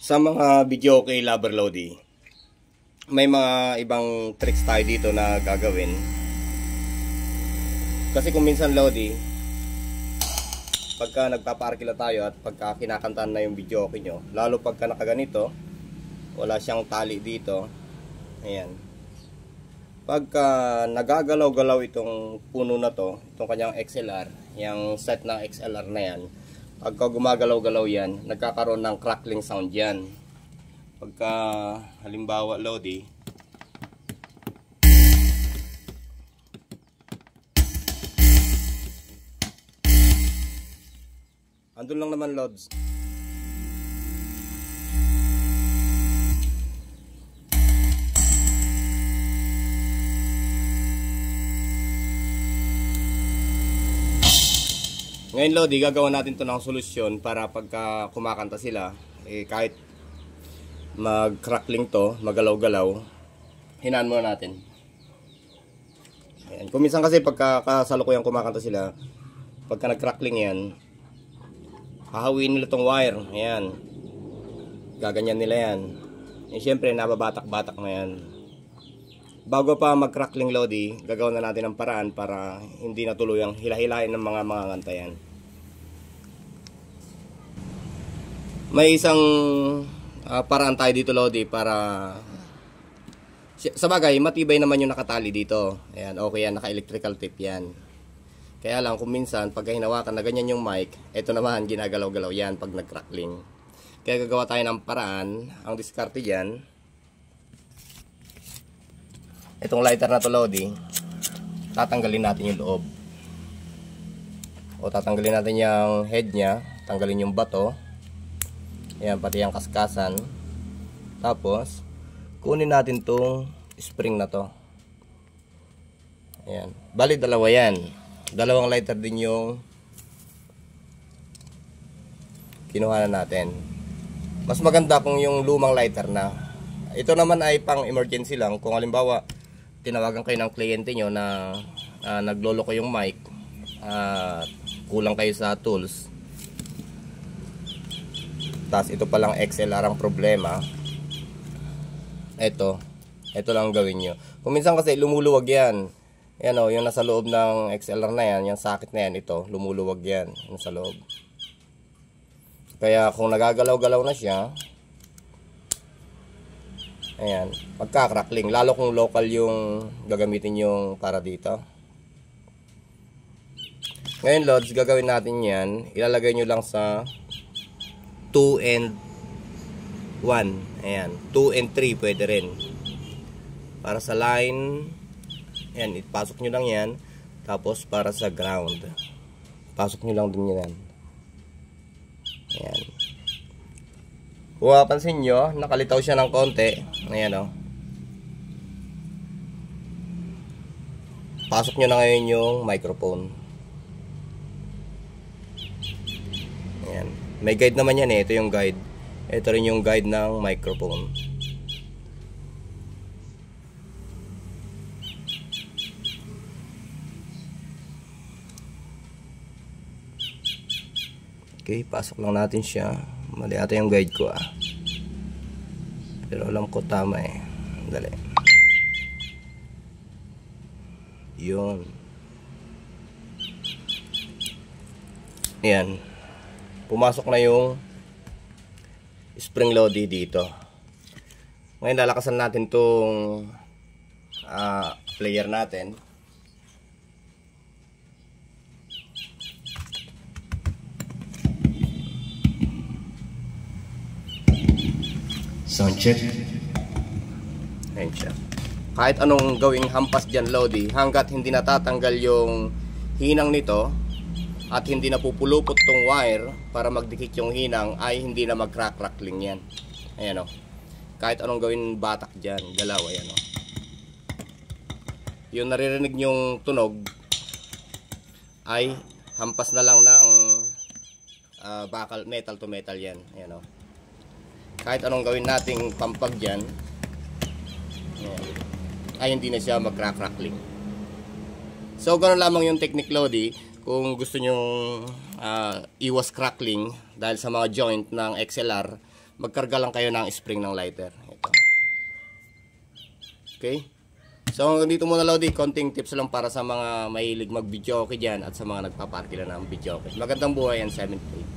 Sa mga video kay Lover Lodi, may mga ibang tricks tayo dito na gagawin. Kasi kung minsan Lodi, pagka nagpapaarkila tayo at pagka kinakantahan na yung video okay nyo, lalo pagka nakaganito, wala siyang tali dito. Ayan. Pagka nagagalaw-galaw itong puno na to, itong kanyang XLR, yung set na XLR na yan, pagka gumagalaw-galaw yan, nagkakaroon ng crackling sound yan. Pagka halimbawa Lodi, andun lang naman Lods. Ngayon Lodi, gagawa natin to ng solusyon para pagka kumakanta sila, kahit mag-crackling to, magalaw-galaw, hinaan muna natin. Ayan. Kung minsan kasi pagka kasalukuyang kumakanta sila, pagka nag-crackling yan, hahawin nila tong wire. Ayan. Gaganyan nila yan. Siyempre, nababatak-batak na yan. Bago pa mag-crackling Lodi, gagawin na natin ang paraan para hindi natuluyang hilahilain ng mga nganta yan. May isang paraan tayo dito Lodi para sa bagay matibay naman yung nakatali dito. Ayan, okay yan, naka-electrical tape yan. Kaya lang kung minsan pag hinawakan na ganyan yung mic, ito naman ginagalaw-galaw yan pag nag-crackling. Kaya gagawa tayo ng paraan. Ang diskarte dyan, itong lighter na to Lodi, tatanggalin natin yung loob. O tatanggalin natin yung head nya, tanggalin yung bato. Ayan, pati yung kaskasan. Tapos kunin natin tong spring na to. Ayan, bali dalawa yan. Dalawang lighter din yung kinuha na natin. Mas maganda kung yung lumang lighter na. Ito naman ay pang emergency lang. Kung halimbawa tinawagan kayo ng kliyente nyo na nagloloko yung mic, kulang kayo sa tools, tapos ito palang XLR ang problema, ito lang gawin nyo. Kung minsan kasi lumuluwag yan. Yan o, yung nasa loob ng XLR na yan, yung socket na yan, ito, lumuluwag yan, yung sa loob. Kaya kung nagagalaw-galaw na siya, ayan, magka-crackling. Lalo kung local yung gagamitin yung para dito. Ngayon Lods, gagawin natin yan. Ilalagay nyo lang sa 2 and 1. Ayan, 2 and 3 pwede rin. Para sa line, ayan, ipasok nyo lang yan. Tapos para sa ground, pasok nyo lang din yan. Ayan. Kung mapapansin nyo, nakalitaw siya ng konti. Ayan o. Pasok nyo na ngayon yung microphone. Ayan. May guide naman yan eh. Ito yung guide. Ito rin yung guide ng microphone. Okay, pasok lang natin siya. Mali ata yung guide ko pero alam ko tama eh. Dali. Yun. Ayan. Pumasok na yung spring Lodi dito. Ngayon lalakasan natin tong player natin. Sound check. Ayan siya. Kahit anong gawing hampas dyan Lodi, hanggat hindi natatanggal yung hinang nito at hindi napupulupot tong wire para magdikit yung hinang, ay hindi na mag-crackling yan. Ayan o. Kahit anong gawin batak dyan, galaw, ayan o. Yung naririnig nyong tunog ay hampas na lang ng bakal, metal to metal yan. Ayan o. Kahit anong gawin nating pampag dyan, ay hindi na siya mag-crackling. So ganoon lamang yung technique Lodi. Kung gusto nyo iwas crackling dahil sa mga joint ng XLR, magkarga lang kayo ng spring ng lighter. Ito. Okay? So, dito muna Lodi, konting tips lang para sa mga mahilig mag-videoke dyan at sa mga nagpaparty lang ng videoke. Magandang buhay and 7 day.